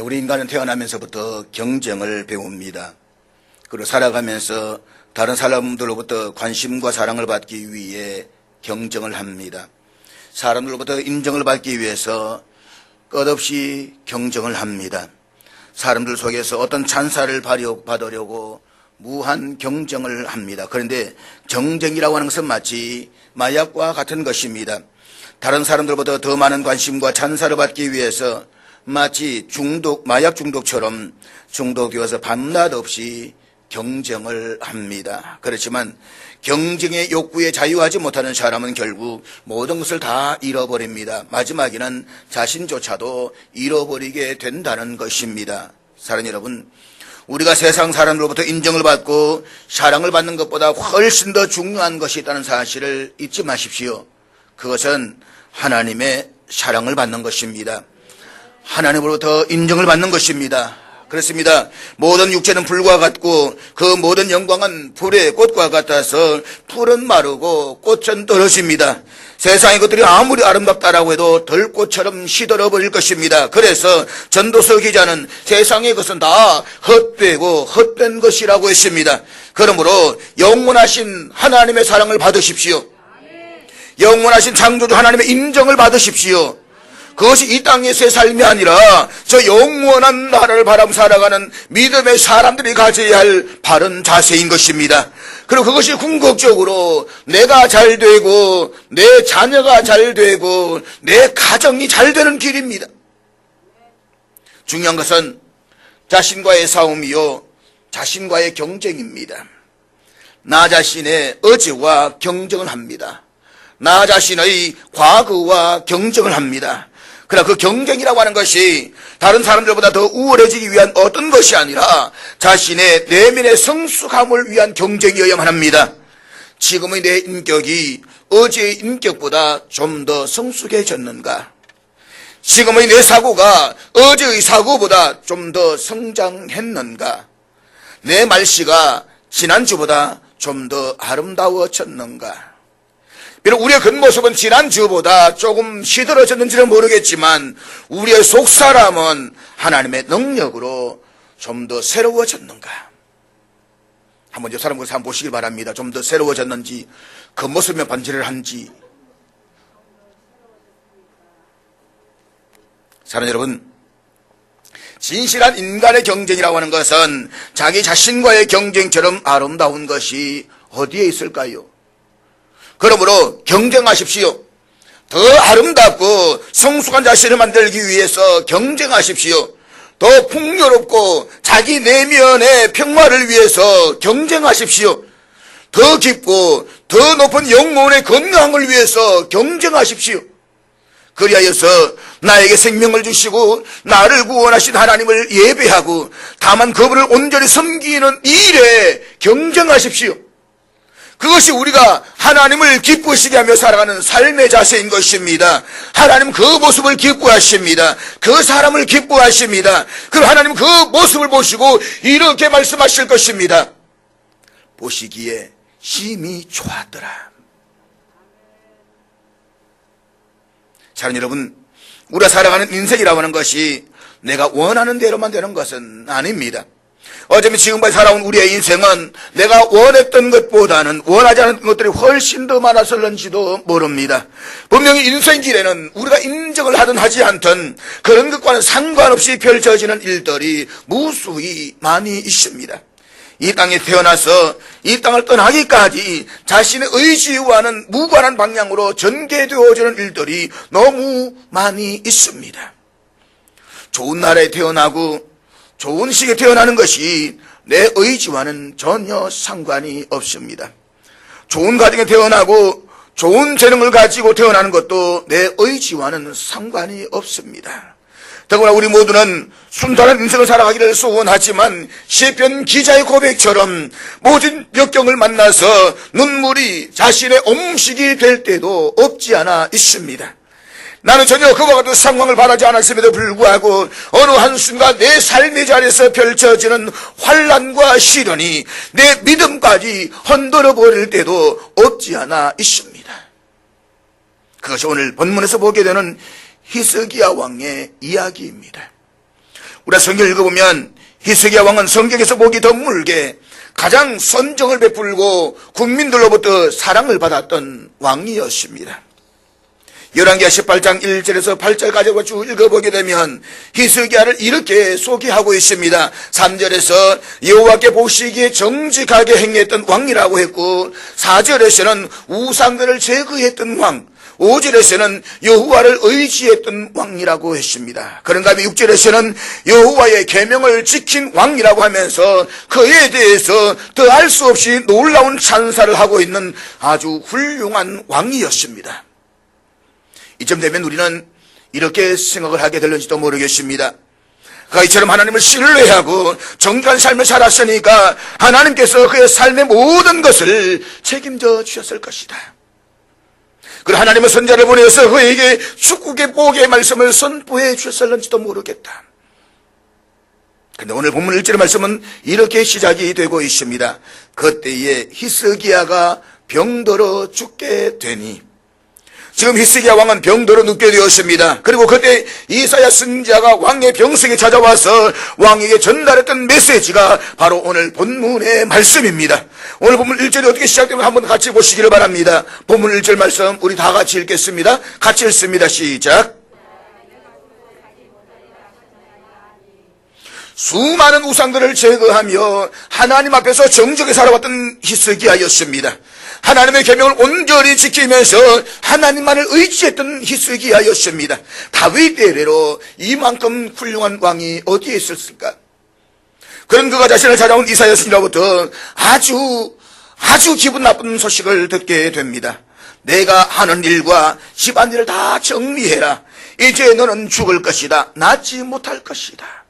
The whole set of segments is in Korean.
우리 인간은 태어나면서부터 경쟁을 배웁니다. 그리고 살아가면서 다른 사람들로부터 관심과 사랑을 받기 위해 경쟁을 합니다. 사람들로부터 인정을 받기 위해서 끝없이 경쟁을 합니다. 사람들 속에서 어떤 찬사를 받으려고 무한 경쟁을 합니다. 그런데 경쟁이라고 하는 것은 마치 마약과 같은 것입니다. 다른 사람들보다 더 많은 관심과 찬사를 받기 위해서 마치 마약 중독처럼 중독되어서 밤낮 없이 경쟁을 합니다. 그렇지만 경쟁의 욕구에 자유하지 못하는 사람은 결국 모든 것을 다 잃어버립니다. 마지막에는 자신조차도 잃어버리게 된다는 것입니다. 사랑하는 여러분, 우리가 세상 사람들로부터 인정을 받고 사랑을 받는 것보다 훨씬 더 중요한 것이 있다는 사실을 잊지 마십시오. 그것은 하나님의 사랑을 받는 것입니다. 하나님으로부터 인정을 받는 것입니다. 그렇습니다. 모든 육체는 불과 같고 그 모든 영광은 불의 꽃과 같아서 풀은 마르고 꽃은 떨어집니다. 세상의 것들이 아무리 아름답다라고 해도 들꽃처럼 시들어버릴 것입니다. 그래서 전도서 기자는 세상의 것은 다 헛되고 헛된 것이라고 했습니다. 그러므로 영원하신 하나님의 사랑을 받으십시오. 영원하신 창조주 하나님의 인정을 받으십시오. 그것이 이 땅에서의 삶이 아니라 저 영원한 나라를 바라보며 살아가는 믿음의 사람들이 가져야 할 바른 자세인 것입니다. 그리고 그것이 궁극적으로 내가 잘 되고 내 자녀가 잘 되고 내 가정이 잘 되는 길입니다. 중요한 것은 자신과의 싸움이요 자신과의 경쟁입니다. 나 자신의 어제와 경쟁을 합니다. 나 자신의 과거와 경쟁을 합니다. 그러나 그 경쟁이라고 하는 것이 다른 사람들보다 더 우월해지기 위한 어떤 것이 아니라 자신의 내면의 성숙함을 위한 경쟁이어야만 합니다. 지금의 내 인격이 어제의 인격보다 좀 더 성숙해졌는가? 지금의 내 사고가 어제의 사고보다 좀 더 성장했는가? 내 말씨가 지난주보다 좀 더 아름다워졌는가? 비록 우리의 겉모습은 지난주보다 조금 시들어졌는지는 모르겠지만 우리의 속사람은 하나님의 능력으로 좀 더 새로워졌는가? 한번 저 사람 한번 보시길 바랍니다. 좀 더 새로워졌는지, 겉모습이 반질한지. 사랑하는 여러분, 진실한 인간의 경쟁이라고 하는 것은 자기 자신과의 경쟁처럼 아름다운 것이 어디에 있을까요? 그러므로 경쟁하십시오. 더 아름답고 성숙한 자신을 만들기 위해서 경쟁하십시오. 더 풍요롭고 자기 내면의 평화를 위해서 경쟁하십시오. 더 깊고 더 높은 영혼의 건강을 위해서 경쟁하십시오. 그리하여서 나에게 생명을 주시고 나를 구원하신 하나님을 예배하고 다만 그분을 온전히 섬기는 일에 경쟁하십시오. 그것이 우리가 하나님을 기쁘시게 하며 살아가는 삶의 자세인 것입니다. 하나님 그 모습을 기뻐하십니다. 그 사람을 기뻐하십니다. 그리고 하나님 그 모습을 보시고 이렇게 말씀하실 것입니다. 보시기에 심히 좋았더라. 사랑하는 여러분, 우리가 살아가는 인생이라고 하는 것이 내가 원하는 대로만 되는 것은 아닙니다. 어쩌면 지금까지 살아온 우리의 인생은 내가 원했던 것보다는 원하지 않은 것들이 훨씬 더 많았을는지도 모릅니다. 분명히 인생길에는 우리가 인정을 하든 하지 않든 그런 것과는 상관없이 펼쳐지는 일들이 무수히 많이 있습니다. 이 땅에 태어나서 이 땅을 떠나기까지 자신의 의지와는 무관한 방향으로 전개되어지는 일들이 너무 많이 있습니다. 좋은 나라에 태어나고 좋은 시기에 태어나는 것이 내 의지와는 전혀 상관이 없습니다. 좋은 가정에 태어나고 좋은 재능을 가지고 태어나는 것도 내 의지와는 상관이 없습니다. 더구나 우리 모두는 순탄한 인생을 살아가기를 소원하지만 시편 기자의 고백처럼 모든 역경을 만나서 눈물이 자신의 음식이 될 때도 없지 않아 있습니다. 나는 전혀 그와 같은 상황을 바라지 않았음에도 불구하고 어느 한순간 내 삶의 자리에서 펼쳐지는 환난과 시련이 내 믿음까지 흔들어 버릴 때도 없지 않아 있습니다. 그것이 오늘 본문에서 보게 되는 히스기야 왕의 이야기입니다. 우리가 성경을 읽어보면 히스기야 왕은 성경에서 보기 드물게 가장 선정을 베풀고 국민들로부터 사랑을 받았던 왕이었습니다. 열왕기하 18장 1절에서 8절까지 쭉 읽어보게 되면 히스기야를 이렇게 소개하고 있습니다. 3절에서 여호와께 보시기에 정직하게 행했던 왕이라고 했고, 4절에서는 우상들을 제거했던 왕, 5절에서는 여호와를 의지했던 왕이라고 했습니다. 그런가 하면 6절에서는 여호와의 계명을 지킨 왕이라고 하면서 그에 대해서 더할 수 없이 놀라운 찬사를 하고 있는 아주 훌륭한 왕이었습니다. 이쯤 되면 우리는 이렇게 생각을 하게 될는지도 모르겠습니다. 그가 이처럼 하나님을 신뢰하고 정직한 삶을 살았으니까 하나님께서 그의 삶의 모든 것을 책임져 주셨을 것이다. 그리고 하나님은 선자를 보내서 그에게 축복의 복의 말씀을 선포해 주셨을는지도 모르겠다. 그런데 오늘 본문 1절의 말씀은 이렇게 시작이 되고 있습니다. 그때에 히스기야가 병들어 죽게 되니, 지금 히스기야 왕은 병들어 눕게 되었습니다. 그리고 그때 이사야 선지자가 왕의 병석에 찾아와서 왕에게 전달했던 메시지가 바로 오늘 본문의 말씀입니다. 오늘 본문 1절이 어떻게 시작되면 한번 같이 보시기를 바랍니다. 본문 1절 말씀 우리 다 같이 읽겠습니다. 같이 읽습니다. 시작. 수많은 우상들을 제거하며 하나님 앞에서 정직하게 살아왔던 히스기야였습니다. 하나님의 계명을 온전히 지키면서 하나님만을 의지했던 히스기야였습니다. 다윗 대대로 이만큼 훌륭한 왕이 어디에 있었을까? 그런 그가 자신을 찾아온 이사야 선지자로부터 아주 기분 나쁜 소식을 듣게 됩니다. 내가 하는 일과 집안일을 다 정리해라. 이제 너는 죽을 것이다. 낫지 못할 것이다.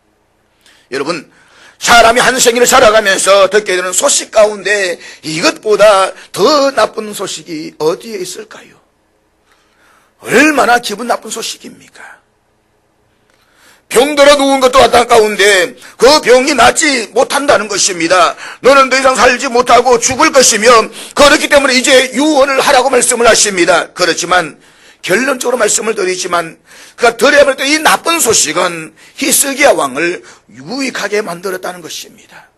여러분, 사람이 한 생일을 살아가면서 듣게 되는 소식 가운데 이것보다 더 나쁜 소식이 어디에 있을까요? 얼마나 기분 나쁜 소식입니까? 병들어 누운 것도 안타까운데 그 병이 낫지 못한다는 것입니다. 너는 더 이상 살지 못하고 죽을 것이며 그렇기 때문에 이제 유언을 하라고 말씀을 하십니다. 그렇지만 결론적으로 말씀을 드리지만 그가 들어야 할 때 이 나쁜 소식은 히스기야 왕을 유익하게 만들었다는 것입니다.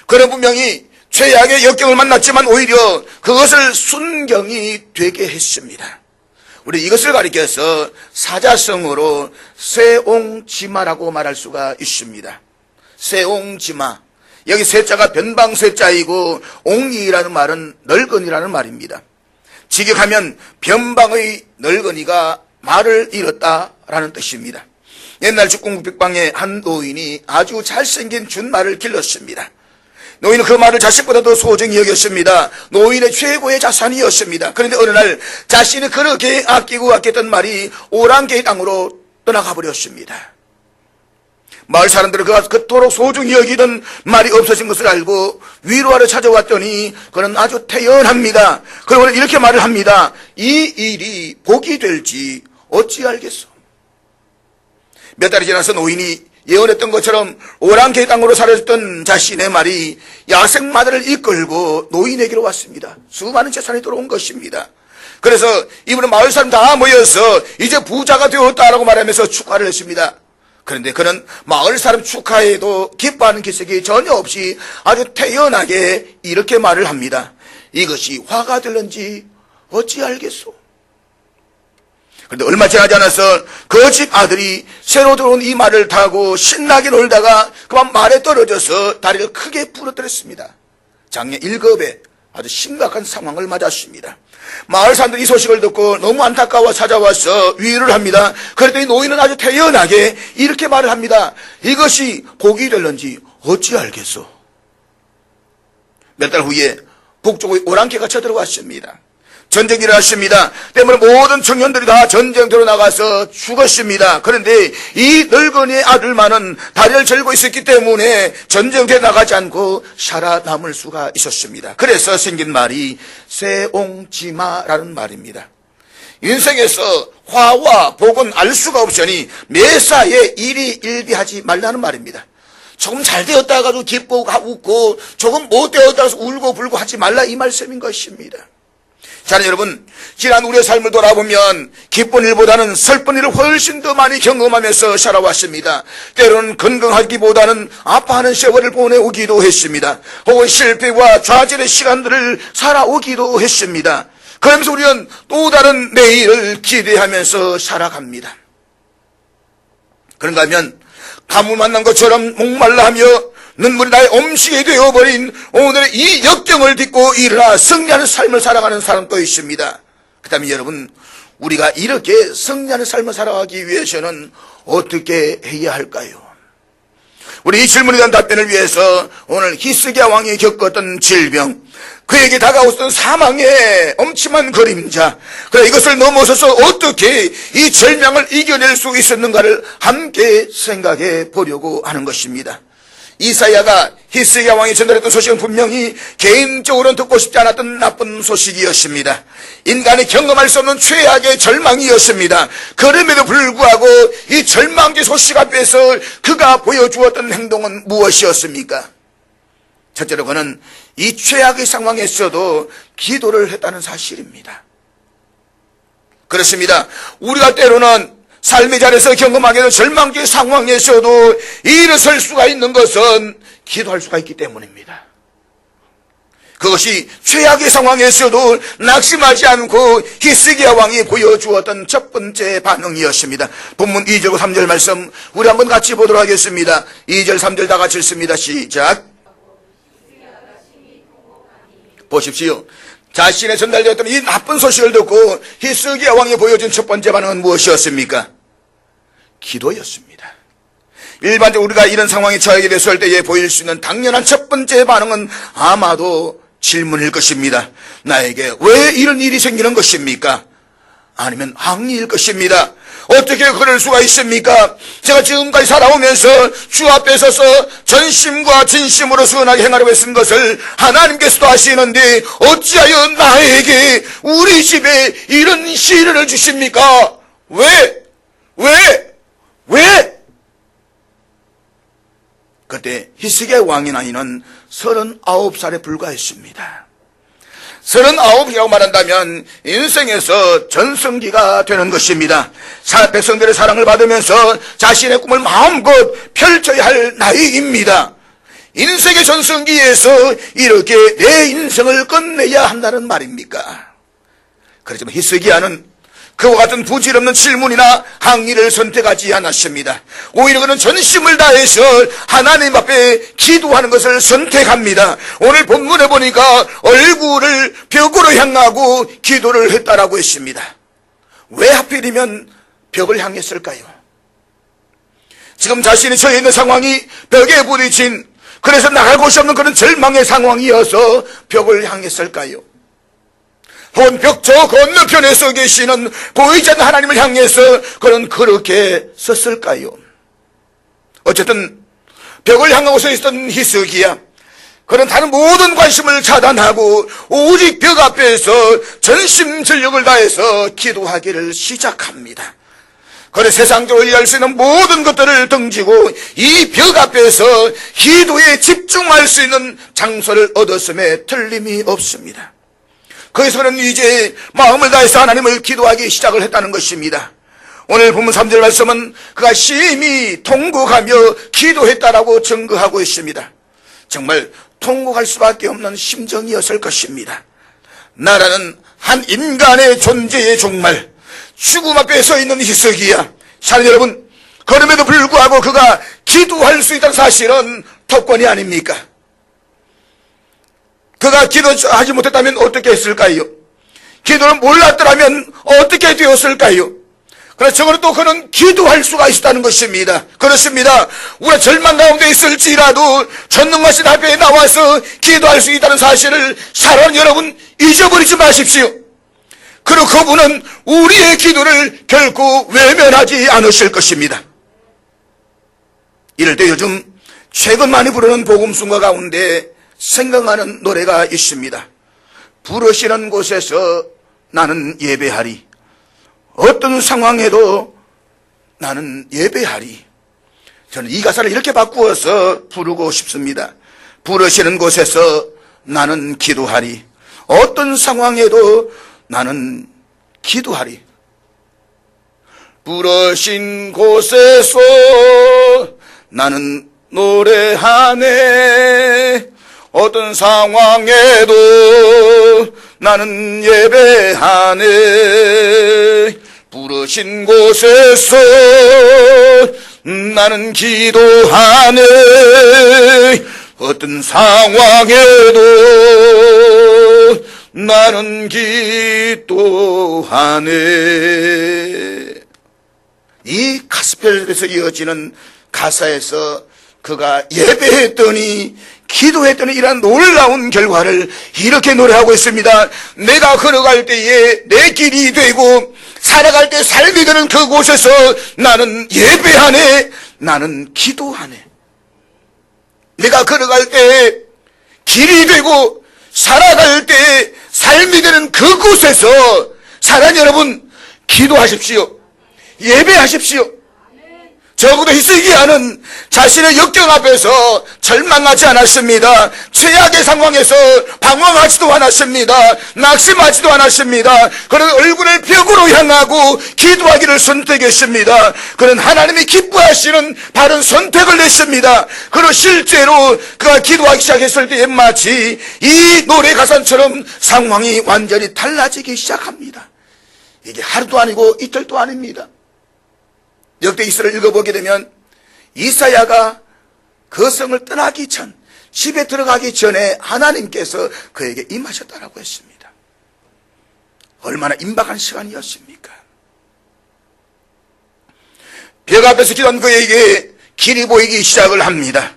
그는 분명히 최악의 역경을 만났지만 오히려 그것을 순경이 되게 했습니다. 우리 이것을 가리켜서 사자성어로 세옹지마라고 말할 수가 있습니다. 세옹지마. 여기 세자가 변방세자이고 옹이라는 말은 널건이라는 말입니다. 직역하면 변방의 널건이가 말을 잃었다라는 뜻입니다. 옛날 죽공백방에 한 노인이 아주 잘생긴 준말을 길렀습니다. 노인은 그 말을 자식보다 더 소중히 여겼습니다. 노인의 최고의 자산이었습니다. 그런데 어느 날 자신이 그렇게 아끼고 아꼈던 말이 오랑캐의 땅으로 떠나가 버렸습니다. 마을 사람들은 그가 그토록 소중히 여기던 말이 없어진 것을 알고 위로하러 찾아왔더니 그는 아주 태연합니다. 그리고 이렇게 말을 합니다. 이 일이 복이 될지 어찌 알겠소. 몇 달이 지나서 노인이 예언했던 것처럼 오랑캐 땅으로 사라졌던 자신의 말이 야생마들을 이끌고 노인에게로 왔습니다. 수많은 재산이 들어온 것입니다. 그래서 이분은 마을 사람 다 모여서 이제 부자가 되었다라고 말하면서 축하를 했습니다. 그런데 그는 마을 사람 축하에도 기뻐하는 기색이 전혀 없이 아주 태연하게 이렇게 말을 합니다. 이것이 화가 될는지 어찌 알겠소. 그런데 얼마 지나지 않아서 그 집 아들이 새로 들어온 이 말을 타고 신나게 놀다가 그만 말에 떨어져서 다리를 크게 부러뜨렸습니다. 장애 1급에 아주 심각한 상황을 맞았습니다. 마을 사람들이 이 소식을 듣고 너무 안타까워 찾아와서 위로를 합니다. 그랬더니 노인은 아주 태연하게 이렇게 말을 합니다. 이것이 복이 될는지 어찌 알겠소. 몇 달 후에 북쪽의 오랑캐가 쳐들어왔습니다. 전쟁이 일어났습니다. 때문에 모든 청년들이 다 전쟁터로 나가서 죽었습니다. 그런데 이 늙은이의 아들만은 다리를 절고 있었기 때문에 전쟁터에 나가지 않고 살아남을 수가 있었습니다. 그래서 생긴 말이 세옹지마라는 말입니다. 인생에서 화와 복은 알 수가 없으니 매사에 일이 일비하지 말라는 말입니다. 조금 잘 되었다가도 기쁘고 웃고 조금 못 되었다가 울고 불고 하지 말라 이 말씀인 것입니다. 자, 여러분, 지난 우리의 삶을 돌아보면 기쁜 일보다는 슬픈 일을 훨씬 더 많이 경험하면서 살아왔습니다. 때로는 건강하기보다는 아파하는 세월을 보내오기도 했습니다. 혹은 실패와 좌절의 시간들을 살아오기도 했습니다. 그러면서 우리는 또 다른 내일을 기대하면서 살아갑니다. 그런가 하면 가뭄 만난 것처럼 목말라 하며 눈물이 나의 음식이 되어버린 오늘의 이 역경을 딛고 일어나 승리하는 삶을 살아가는 사람도 있습니다. 그렇다면 여러분, 우리가 이렇게 승리하는 삶을 살아가기 위해서는 어떻게 해야 할까요? 우리 이 질문에 대한 답변을 위해서 오늘 히스기야 왕이 겪었던 질병, 그에게 다가왔던 사망의 엄침한 그림자, 그래 이것을 넘어서서 어떻게 이 절망을 이겨낼 수 있었는가를 함께 생각해 보려고 하는 것입니다. 이사야가 히스기야 왕이 전달했던 소식은 분명히 개인적으로는 듣고 싶지 않았던 나쁜 소식이었습니다. 인간이 경험할 수 없는 최악의 절망이었습니다. 그럼에도 불구하고 이 절망의 소식 앞에서 그가 보여주었던 행동은 무엇이었습니까? 첫째로 그는 이 최악의 상황에서도 기도를 했다는 사실입니다. 그렇습니다. 우리가 때로는 삶의 자리에서 경험하게 된 절망적인 상황에서도 일어설 수가 있는 것은 기도할 수가 있기 때문입니다. 그것이 최악의 상황에서도 낙심하지 않고 히스기야 왕이 보여주었던 첫 번째 반응이었습니다. 본문 2절과 3절 말씀 우리 한번 같이 보도록 하겠습니다. 2절 3절 다 같이 읽습니다. 시작. 보십시오. 자신의 전달되었던 이 나쁜 소식을 듣고 히스기야 왕이 보여준 첫 번째 반응은 무엇이었습니까? 기도였습니다. 일반적으로 우리가 이런 상황에 처하게 됐을 때에 보일 수 있는 당연한 첫 번째 반응은 아마도 질문일 것입니다. 나에게 왜 이런 일이 생기는 것입니까? 아니면 항의일 것입니다. 어떻게 그럴 수가 있습니까? 제가 지금까지 살아오면서 주 앞에 서서 전심과 진심으로 선하게 행하려고 했은 것을 하나님께서도 아시는데 어찌하여 나에게 우리 집에 이런 시련을 주십니까? 왜? 그때 히스기야 왕의 나이는 39살에 불과했습니다. 39이라고 말한다면 인생에서 전성기가 되는 것입니다. 백성들의 사랑을 받으면서 자신의 꿈을 마음껏 펼쳐야 할 나이입니다. 인생의 전성기에서 이렇게 내 인생을 끝내야 한다는 말입니까? 그렇지만 히스기야는 그와 같은 부질없는 질문이나 항의를 선택하지 않았습니다. 오히려 그는 전심을 다해서 하나님 앞에 기도하는 것을 선택합니다. 오늘 본문에 보니까 얼굴을 벽으로 향하고 기도를 했다라고 했습니다. 왜 하필이면 벽을 향했을까요? 지금 자신이 처해 있는 상황이 벽에 부딪힌, 그래서 나갈 곳이 없는 그런 절망의 상황이어서 벽을 향했을까요? 혹은 벽 저 건너편에 서 계시는 보이지 않는 하나님을 향해서 그는 그렇게 썼을까요? 어쨌든 벽을 향하고 서 있었던 히스기야, 그는 다른 모든 관심을 차단하고 오직 벽 앞에서 전심전력을 다해서 기도하기를 시작합니다. 그는 세상적으로 이해할 수 있는 모든 것들을 던지고 이 벽 앞에서 기도에 집중할 수 있는 장소를 얻었음에 틀림이 없습니다. 거기서는 이제 마음을 다해서 하나님을 기도하기 시작을 했다는 것입니다. 오늘 본문 3절 말씀은 그가 심히 통곡하며 기도했다라고 증거하고 있습니다. 정말 통곡할 수밖에 없는 심정이었을 것입니다. 나라는 한 인간의 존재의 종말, 죽음 앞에 서 있는 히스기야. 사랑 여러분, 그럼에도 불구하고 그가 기도할 수 있다는 사실은 특권이 아닙니까? 그가 기도하지 못했다면 어떻게 했을까요? 기도를 몰랐더라면 어떻게 되었을까요? 그래서 저거는 또 그는 기도할 수가 있었다는 것입니다. 그렇습니다. 우리가 절망 가운데 있을지라도 전능하신 앞에 나와서 기도할 수 있다는 사실을 사랑하는 여러분 잊어버리지 마십시오. 그리고 그분은 우리의 기도를 결코 외면하지 않으실 것입니다. 이럴 때 요즘 최근 많이 부르는 복음송가 가운데 생각나는 노래가 있습니다. 부르시는 곳에서 나는 예배하리. 어떤 상황에도 나는 예배하리. 저는 이 가사를 이렇게 바꾸어서 부르고 싶습니다. 부르시는 곳에서 나는 기도하리. 어떤 상황에도 나는 기도하리. 부르신 곳에서 나는 노래하네. 어떤 상황에도 나는 예배하네. 부르신 곳에서 나는 기도하네. 어떤 상황에도 나는 기도하네. 이 가스펠에서 이어지는 가사에서 그가 예배했더니 기도했더니 이런 놀라운 결과를 이렇게 노래하고 있습니다. 내가 걸어갈 때에 내 길이 되고 살아갈 때 삶이 되는 그곳에서 나는 예배하네. 나는 기도하네. 내가 걸어갈 때 길이 되고 살아갈 때 삶이 되는 그곳에서 사랑하는 여러분, 기도하십시오. 예배하십시오. 적어도 히스기야는 자신의 역경 앞에서 절망하지 않았습니다. 최악의 상황에서 방황하지도 않았습니다. 낙심하지도 않았습니다. 그는 얼굴을 벽으로 향하고 기도하기를 선택했습니다. 그는 하나님이 기뻐하시는 바른 선택을 했습니다. 그리고 실제로 그가 기도하기 시작했을 때에 마치 이 노래 가사처럼 상황이 완전히 달라지기 시작합니다. 이게 하루도 아니고 이틀도 아닙니다. 역대 이스라엘을 읽어보게 되면 이사야가 그 성을 떠나기 전, 집에 들어가기 전에 하나님께서 그에게 임하셨다라고 했습니다. 얼마나 임박한 시간이었습니까? 벽 앞에서 기도한 그에게 길이 보이기 시작을 합니다.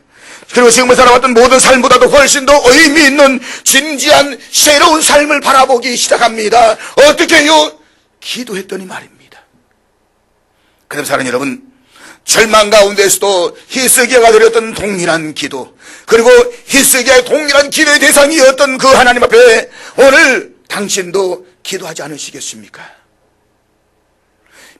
그리고 지금 살아왔던 모든 삶보다도 훨씬 더 의미 있는 진지한 새로운 삶을 바라보기 시작합니다. 어떻게 해요? 기도했더니 말입니다. 그럼 사랑하는 여러분, 절망 가운데서도 히스기야가 드렸던 동일한 기도, 그리고 히스기야의 동일한 기도의 대상이었던 그 하나님 앞에 오늘 당신도 기도하지 않으시겠습니까?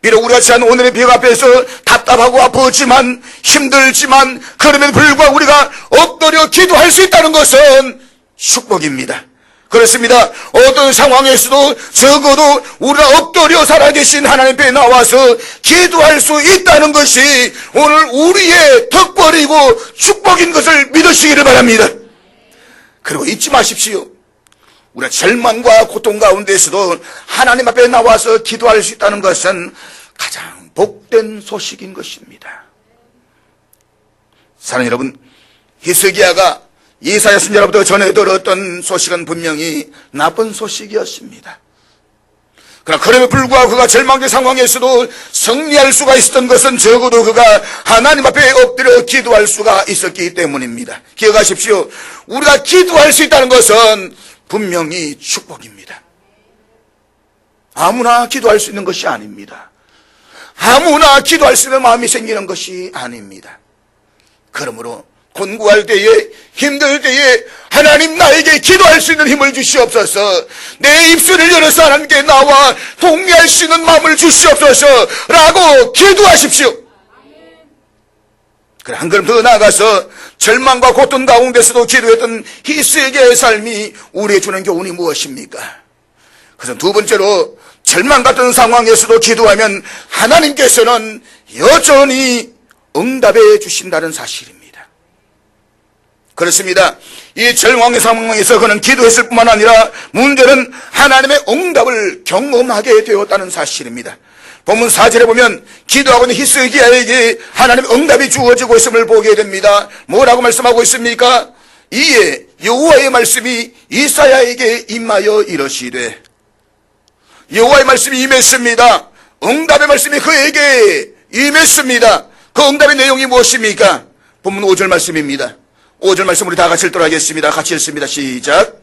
비록 우리가 지난 오늘의 벽 앞에서 답답하고 아프지만 힘들지만 그럼에도 불구하고 우리가 엎드려 기도할 수 있다는 것은 축복입니다. 그렇습니다. 어떤 상황에서도 적어도 우리가 엎드려 살아계신 하나님 앞에 나와서 기도할 수 있다는 것이 오늘 우리의 덕벌이고 축복인 것을 믿으시기를 바랍니다. 그리고 잊지 마십시오. 우리가 절망과 고통 가운데서도 하나님 앞에 나와서 기도할 수 있다는 것은 가장 복된 소식인 것입니다. 사랑하는 여러분, 히스기야가 이사야 선지자로부터 전해 들었던 소식은 분명히 나쁜 소식이었습니다. 그러나 그럼에도 불구하고 그가 절망의 상황에서도 승리할 수가 있었던 것은 적어도 그가 하나님 앞에 엎드려 기도할 수가 있었기 때문입니다. 기억하십시오. 우리가 기도할 수 있다는 것은 분명히 축복입니다. 아무나 기도할 수 있는 것이 아닙니다. 아무나 기도할 수 있는 마음이 생기는 것이 아닙니다. 그러므로 곤고할 때에, 힘들 때에 하나님 나에게 기도할 수 있는 힘을 주시옵소서, 내 입술을 열어서 하나님께 나와 동의할 수 있는 마음을 주시옵소서 라고 기도하십시오. 그래, 한 걸음 더 나아가서 절망과 고통 가운데서도 기도했던 히스기야의 삶이 우리에게 주는 교훈이 무엇입니까? 그래서 두 번째로, 절망 같은 상황에서도 기도하면 하나님께서는 여전히 응답해 주신다는 사실입니다. 그렇습니다. 이 절망의 상황에서 그는 기도했을 뿐만 아니라 문제는 하나님의 응답을 경험하게 되었다는 사실입니다. 본문 4절에 보면 기도하고 있는 히스기야에게 하나님의 응답이 주어지고 있음을 보게 됩니다. 뭐라고 말씀하고 있습니까? 이에 여호와의 말씀이 이사야에게 임하여 이르시되, 여호와의 말씀이 임했습니다. 응답의 말씀이 그에게 임했습니다. 그 응답의 내용이 무엇입니까? 본문 5절 말씀입니다. 5절 말씀 우리 다 같이 읽도록 하겠습니다. 같이 읽습니다. 시작.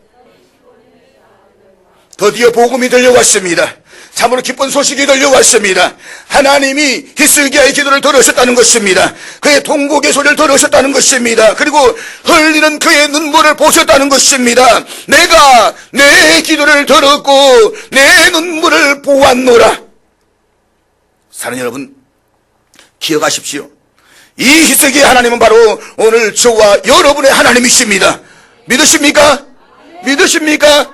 드디어 복음이 들려왔습니다. 참으로 기쁜 소식이 들려왔습니다. 하나님이 히스기야의 기도를 들으셨다는 것입니다. 그의 통곡의 소리를 들으셨다는 것입니다. 그리고 흘리는 그의 눈물을 보셨다는 것입니다. 내가 내 기도를 들었고 내 눈물을 보았노라. 사랑하는 여러분, 기억하십시오. 이 히스기야 하나님은 바로 오늘 저와 여러분의 하나님이십니다. 믿으십니까? 믿으십니까?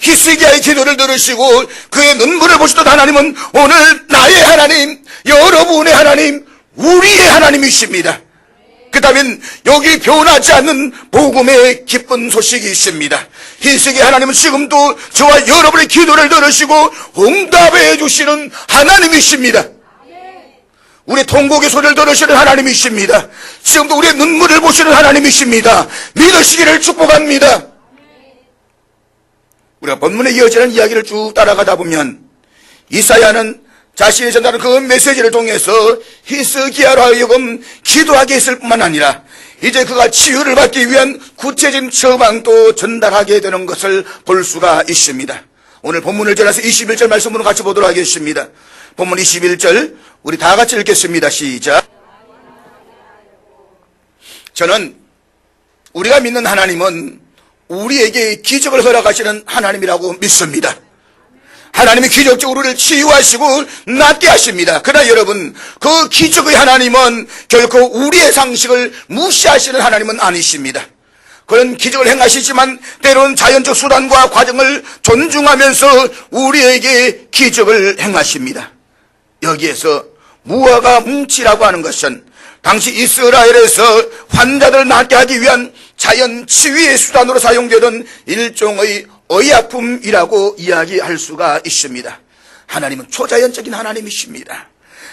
히스기야의 기도를 들으시고 그의 눈물을 보시던 하나님은 오늘 나의 하나님, 여러분의 하나님, 우리의 하나님이십니다. 그렇다면 여기 변하지 않는 복음의 기쁜 소식이 있습니다. 히스기야 하나님은 지금도 저와 여러분의 기도를 들으시고 응답해 주시는 하나님이십니다. 우리 통곡의 소리를 들으시는 하나님이십니다. 지금도 우리의 눈물을 보시는 하나님이십니다. 믿으시기를 축복합니다. 우리가 본문에 이어지는 이야기를 쭉 따라가다 보면 이사야는 자신이 전하는 그 메시지를 통해서 히스기야로 하여금 기도하게 했을 뿐만 아니라 이제 그가 치유를 받기 위한 구체적인 처방도 전달하게 되는 것을 볼 수가 있습니다. 오늘 본문을 전해서 21절 말씀으로 같이 보도록 하겠습니다. 본문 21절 우리 다 같이 읽겠습니다. 시작. 저는 우리가 믿는 하나님은 우리에게 기적을 허락하시는 하나님이라고 믿습니다. 하나님이 기적적으로 우리를 치유하시고 낫게 하십니다. 그러나 여러분, 그 기적의 하나님은 결코 우리의 상식을 무시하시는 하나님은 아니십니다. 그런 기적을 행하시지만 때로는 자연적 수단과 과정을 존중하면서 우리에게 기적을 행하십니다. 여기에서 무화과 뭉치라고 하는 것은 당시 이스라엘에서 환자들을 낫게 하기 위한 자연 치유의 수단으로 사용되던 일종의 의약품이라고 이야기할 수가 있습니다. 하나님은 초자연적인 하나님이십니다.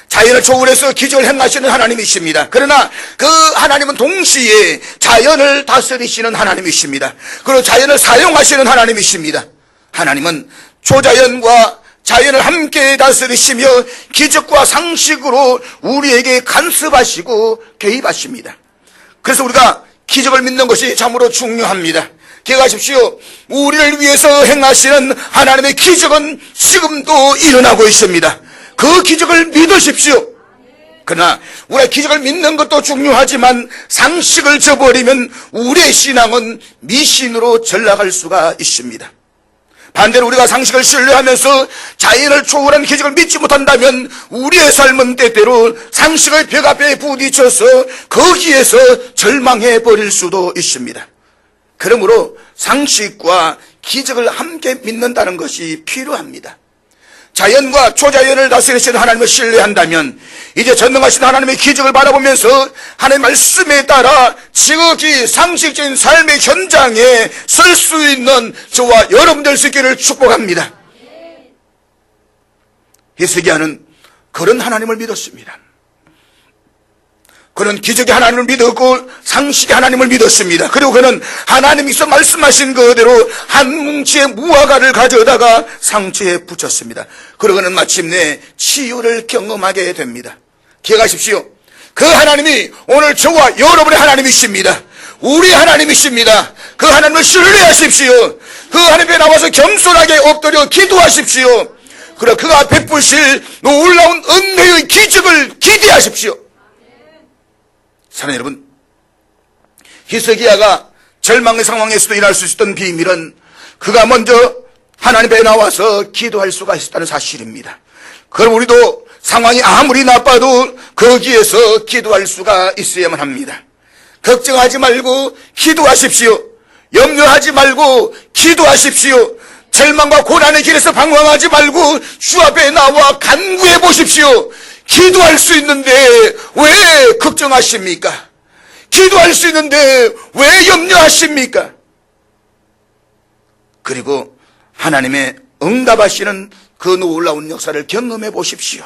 자연을 초월해서 기적을 행하시는 하나님이십니다. 그러나 그 하나님은 동시에 자연을 다스리시는 하나님이십니다. 그리고 자연을 사용하시는 하나님이십니다. 하나님은 초자연과 자연을 함께 다스리시며 기적과 상식으로 우리에게 간섭하시고 개입하십니다. 그래서 우리가 기적을 믿는 것이 참으로 중요합니다. 기억하십시오. 우리를 위해서 행하시는 하나님의 기적은 지금도 일어나고 있습니다. 그 기적을 믿으십시오. 그러나 우리가 기적을 믿는 것도 중요하지만 상식을 저버리면 우리의 신앙은 미신으로 전락할 수가 있습니다. 반대로 우리가 상식을 신뢰하면서 자연을 초월한 기적을 믿지 못한다면 우리의 삶은 때때로 상식의 벽 앞에 부딪혀서 거기에서 절망해 버릴 수도 있습니다. 그러므로 상식과 기적을 함께 믿는다는 것이 필요합니다. 자연과 초자연을 다스리시는 하나님을 신뢰한다면 이제 전능하신 하나님의 기적을 바라보면서 하나님의 말씀에 따라 지극히 상식적인 삶의 현장에 설 수 있는 저와 여러분 될 수 있기를 축복합니다. 히스기야는 그런 하나님을 믿었습니다. 그는 기적의 하나님을 믿었고 상식의 하나님을 믿었습니다. 그리고 그는 하나님께서 말씀하신 그대로 한 뭉치의 무화과를 가져다가 상처에 붙였습니다. 그리고 그는 마침내 치유를 경험하게 됩니다. 기억하십시오. 그 하나님이 오늘 저와 여러분의 하나님이십니다. 우리 하나님이십니다. 그 하나님을 신뢰하십시오. 그 하나님에 나와서 겸손하게 엎드려 기도하십시오. 그리고 그가 베푸실 놀라운 은혜의 기적을 기대하십시오. 사랑하는 여러분, 히스기야가 절망의 상황에서도 일할 수 있었던 비밀은 그가 먼저 하나님 앞에 나와서 기도할 수가 있었다는 사실입니다. 그럼 우리도 상황이 아무리 나빠도 거기에서 기도할 수가 있어야만 합니다. 걱정하지 말고 기도하십시오. 염려하지 말고 기도하십시오. 절망과 고난의 길에서 방황하지 말고 주 앞에 나와 간구해 보십시오. 기도할 수 있는데 왜 걱정하십니까? 기도할 수 있는데 왜 염려하십니까? 그리고 하나님의 응답하시는 그 놀라운 역사를 경험해 보십시오.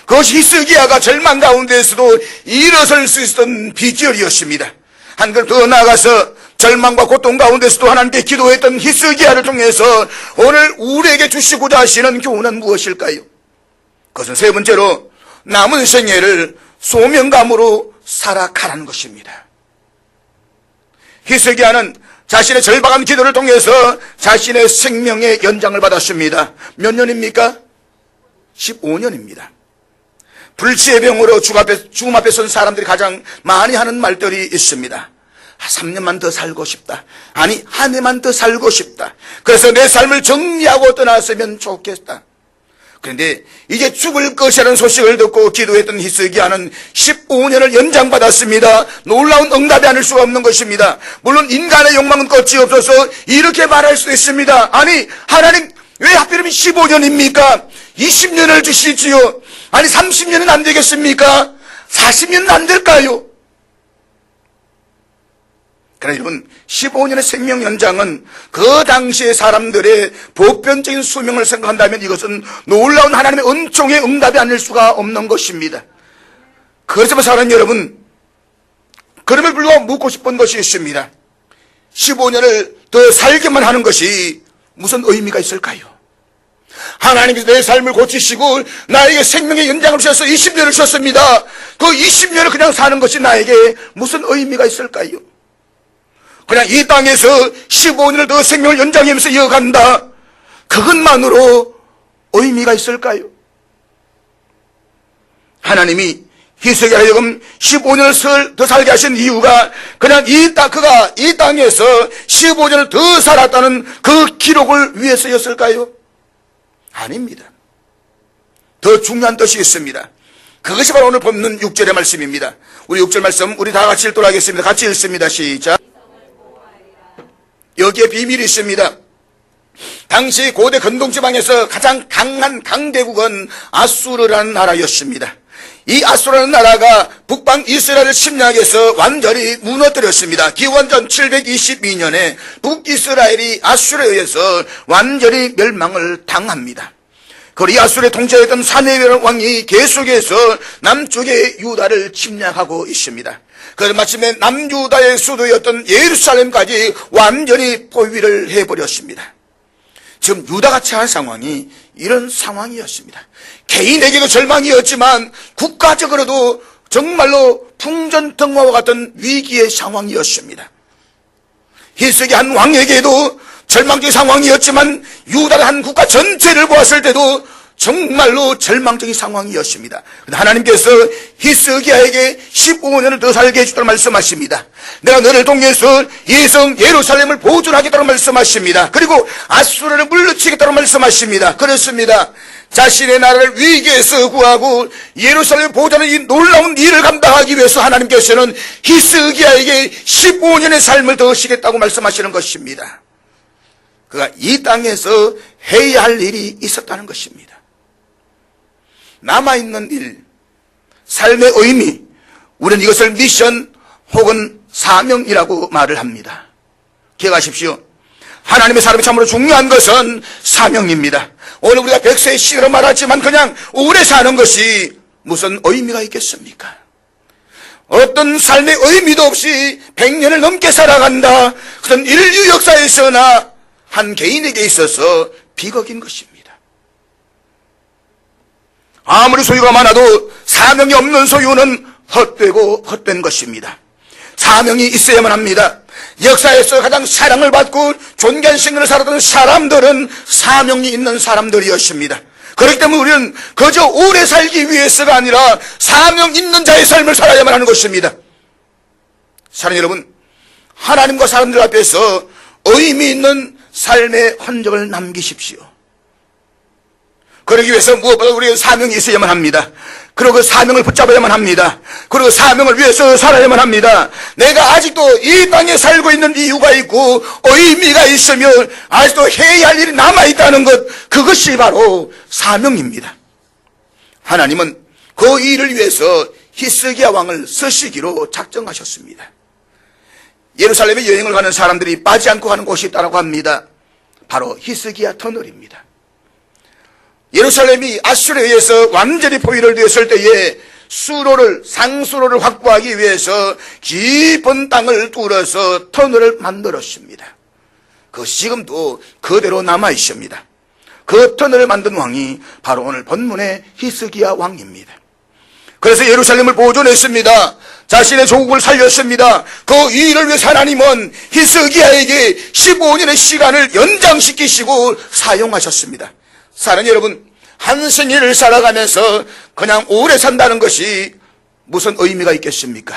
그것이 히스기야가 절망 가운데에서도 일어설 수 있었던 비결이었습니다. 한 걸음 더 나아가서 절망과 고통 가운데서도 하나님께 기도했던 히스기야를 통해서 오늘 우리에게 주시고자 하시는 교훈은 무엇일까요? 그것은 세 번째로 남은 생애를 소명감으로 살아가라는 것입니다. 히스기야는 자신의 절박한 기도를 통해서 자신의 생명의 연장을 받았습니다. 몇 년입니까? 15년입니다. 불치의 병으로 죽음 앞에 선 사람들이 가장 많이 하는 말들이 있습니다. 3년만 더 살고 싶다. 아니, 한 해만 더 살고 싶다. 그래서 내 삶을 정리하고 떠났으면 좋겠다. 그런데 이제 죽을 것이라는 소식을 듣고 기도했던 히스기야는 15년을 연장받았습니다. 놀라운 응답이 아닐 수가 없는 것입니다. 물론 인간의 욕망은 끝이 없어서 이렇게 말할 수 있습니다. 아니, 하나님 왜 하필이면 15년입니까? 20년을 주시지요. 아니 30년은 안 되겠습니까? 40년은 안 될까요? 그러나 여러분, 15년의 생명 연장은 그 당시의 사람들의 보편적인 수명을 생각한다면 이것은 놀라운 하나님의 은총의 응답이 아닐 수가 없는 것입니다. 그래서 사랑하는 여러분, 그럼에도 불구하고 묻고 싶은 것이 있습니다. 15년을 더 살게만 하는 것이 무슨 의미가 있을까요? 하나님께서 내 삶을 고치시고 나에게 생명의 연장을 주셔서 20년을 주셨습니다. 그 20년을 그냥 사는 것이 나에게 무슨 의미가 있을까요? 그냥 이 땅에서 15년을 더 생명을 연장하면서 이어간다, 그것만으로 의미가 있을까요? 하나님이 히스기야를 하여금 15년을 더 살게 하신 이유가 그냥 그가 이 땅에서 15년을 더 살았다는 그 기록을 위해서였을까요? 아닙니다. 더 중요한 뜻이 있습니다. 그것이 바로 오늘 본문 6절의 말씀입니다. 우리 6절 말씀 우리 다 같이 읽도록 하겠습니다. 같이 읽습니다. 시작. 여기에 비밀이 있습니다. 당시 고대 근동지방에서 가장 강한 강대국은 아수르라는 나라였습니다. 이 아수르라는 나라가 북방 이스라엘을 침략해서 완전히 무너뜨렸습니다. 기원전 722년에 북이스라엘이 아수르에 의해서 완전히 멸망을 당합니다. 그리고 이 아수르에 통치했던 사네베르 왕이 계속해서 남쪽의 유다를 침략하고 있습니다. 그래서 마침내 남유다의 수도였던 예루살렘까지 완전히 포위를 해버렸습니다. 지금 유다가 처한 상황이 이런 상황이었습니다. 개인에게도 절망이었지만 국가적으로도 정말로 풍전등화와 같은 위기의 상황이었습니다. 히스기야 한 왕에게도 절망적인 상황이었지만 유다의 한 국가 전체를 보았을 때도 정말로 절망적인 상황이었습니다. 하나님께서 히스기야에게 15년을 더 살게 해주도록 말씀하십니다. 내가 너를 통해서 이 성 예루살렘을 보존하겠다고 말씀하십니다. 그리고 아수르를 물리치겠다고 말씀하십니다. 그렇습니다. 자신의 나라를 위기에서 구하고 예루살렘을 보존하는 이 놀라운 일을 감당하기 위해서 하나님께서는 히스기야에게 15년의 삶을 더 하시겠다고 말씀하시는 것입니다. 그가 이 땅에서 해야 할 일이 있었다는 것입니다. 남아있는 일, 삶의 의미, 우리는 이것을 미션 혹은 사명이라고 말을 합니다. 기억하십시오. 하나님의 사람이 참으로 중요한 것은 사명입니다. 오늘 우리가 100세의 시대로 말하지만 그냥 오래 사는 것이 무슨 의미가 있겠습니까? 어떤 삶의 의미도 없이 100년을 넘게 살아간다, 그런 인류 역사에서나 한 개인에게 있어서 비극인 것입니다. 아무리 소유가 많아도 사명이 없는 소유는 헛되고 헛된 것입니다. 사명이 있어야만 합니다. 역사에서 가장 사랑을 받고 존귀한 생을 살았던 사람들은 사명이 있는 사람들이었습니다. 그렇기 때문에 우리는 그저 오래 살기 위해서가 아니라 사명 있는 자의 삶을 살아야만 하는 것입니다. 사랑하는 여러분, 하나님과 사람들 앞에서 의미 있는 삶의 흔적을 남기십시오. 그러기 위해서 무엇보다 우리의 사명이 있어야만 합니다. 그리고 그 사명을 붙잡아야만 합니다. 그리고 사명을 위해서 살아야만 합니다. 내가 아직도 이 땅에 살고 있는 이유가 있고 의미가 있으면 아직도 해야 할 일이 남아있다는 것, 그것이 바로 사명입니다. 하나님은 그 일을 위해서 히스기야 왕을 쓰시기로 작정하셨습니다. 예루살렘에 여행을 가는 사람들이 빠지 않고 가는 곳이 있다고 합니다. 바로 히스기야 터널입니다. 예루살렘이 아수르에 의해서 완전히 포위를 되었을 때에 상수로를 확보하기 위해서 깊은 땅을 뚫어서 터널을 만들었습니다. 그것이 지금도 그대로 남아 있습니다. 그 터널을 만든 왕이 바로 오늘 본문의 히스기야 왕입니다. 그래서 예루살렘을 보존했습니다. 자신의 조국을 살렸습니다. 그 일을 위해서 하나님은 히스기야에게 15년의 시간을 연장시키시고 사용하셨습니다. 사랑하는 여러분, 한 생일을 살아가면서 그냥 오래 산다는 것이 무슨 의미가 있겠습니까?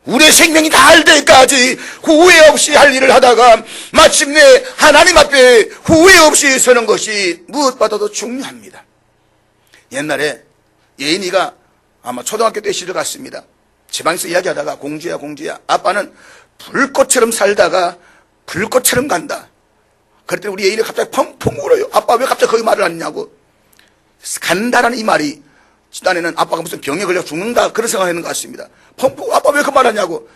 우리의 생명이 다할 때까지 후회 없이 할 일을 하다가 마침내 하나님 앞에 후회 없이 서는 것이 무엇보다도 중요합니다. 옛날에 예인이가 아마 초등학교 때 시절 같습니다. 지방에서 이야기하다가 공주야 아빠는 불꽃처럼 살다가 불꽃처럼 간다. 그랬더니 우리 예인이가 갑자기 펑펑 울어요. 아빠 왜 갑자기 그 말을 하느냐고. 간다라는 이 말이 딴에는 아빠가 무슨 병에 걸려 죽는다 그런 생각하는 것 같습니다. 펑펑 아빠 왜 그 말 하냐고.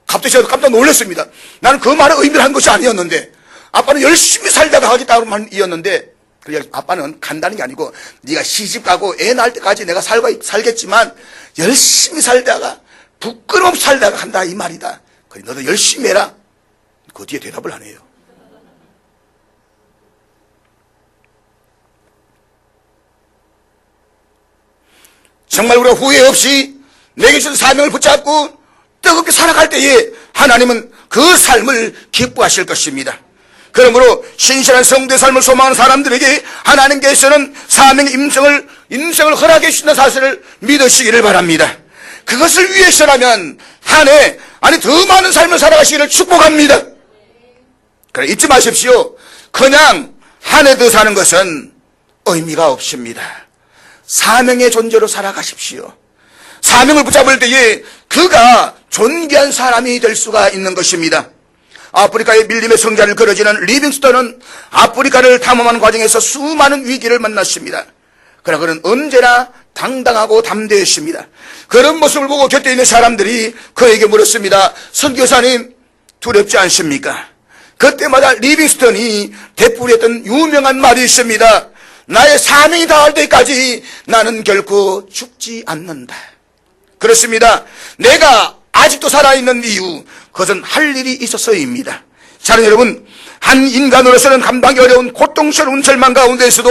갑자기 제가 깜짝 놀랐습니다. 나는 그 말을 의미를 한 것이 아니었는데 아빠는 열심히 살다가 하겠다고 말이었는데 아빠는 간다는 게 아니고 네가 시집가고 애 낳을 때까지 내가 살겠지만 열심히 살다가 부끄러움 살다가 간다 이 말이다. 그래 너도 열심히 해라. 그 뒤에 대답을 안 해요. 정말 우리가 후회 없이 내게 주신 사명을 붙잡고 뜨겁게 살아갈 때에 하나님은 그 삶을 기뻐하실 것입니다. 그러므로 신실한 성도의 삶을 소망하는 사람들에게 하나님께서는 사명의 인생을 허락해 주신다는 사실을 믿으시기를 바랍니다. 그것을 위해서라면 한 해 더 많은 삶을 살아가시기를 축복합니다. 그래 잊지 마십시오. 그냥 한 해 더 사는 것은 의미가 없습니다. 사명의 존재로 살아가십시오. 사명을 붙잡을 때에 그가 존귀한 사람이 될 수가 있는 것입니다. 아프리카의 밀림의 성자를 걸어지는 리빙스턴은 아프리카를 탐험하는 과정에서 수많은 위기를 만났습니다. 그러나 그는 언제나 당당하고 담대했습니다. 그런 모습을 보고 곁에 있는 사람들이 그에게 물었습니다. 선교사님 두렵지 않습니까? 그때마다 리빙스턴이 되풀이했던 유명한 말이 있습니다. 나의 사명이 다할 때까지 나는 결코 죽지 않는다. 그렇습니다. 내가 아직도 살아있는 이유 그것은 할 일이 있어서입니다. 자 여러분, 한 인간으로서는 감당하기 어려운 고통스러운 절망 가운데서도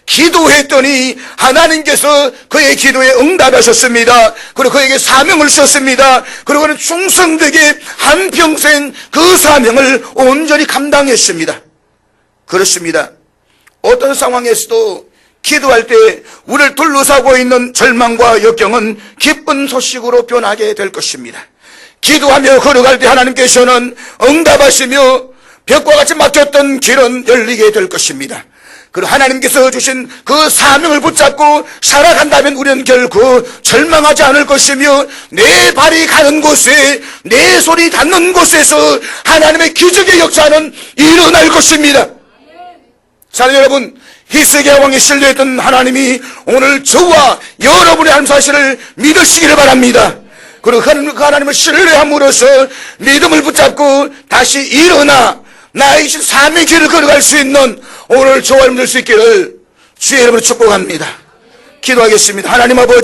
기도했더니 하나님께서 그의 기도에 응답하셨습니다. 그리고 그에게 사명을 주셨습니다. 그리고 그는 충성되게 한평생 그 사명을 온전히 감당했습니다. 그렇습니다. 어떤 상황에서도 기도할 때 우리를 둘러싸고 있는 절망과 역경은 기쁜 소식으로 변하게 될 것입니다. 기도하며 걸어갈 때 하나님께서는 응답하시며 벽과 같이 막혔던 길은 열리게 될 것입니다. 그리고 하나님께서 주신 그 사명을 붙잡고 살아간다면 우리는 결코 절망하지 않을 것이며 내 발이 가는 곳에 내 손이 닿는 곳에서 하나님의 기적의 역사는 일어날 것입니다. 자 여러분, 히스기야 왕이 신뢰했던 하나님이 오늘 저와 여러분의 삶 사실을 믿으시기를 바랍니다. 그리고 그 하나님을 신뢰함으로써 믿음을 붙잡고 다시 일어나 나의 사명의 길을 걸어갈 수 있는 오늘 저와 여러분 될 수 있기를 주의 이름으로 축복합니다. 기도하겠습니다. 하나님 아버지,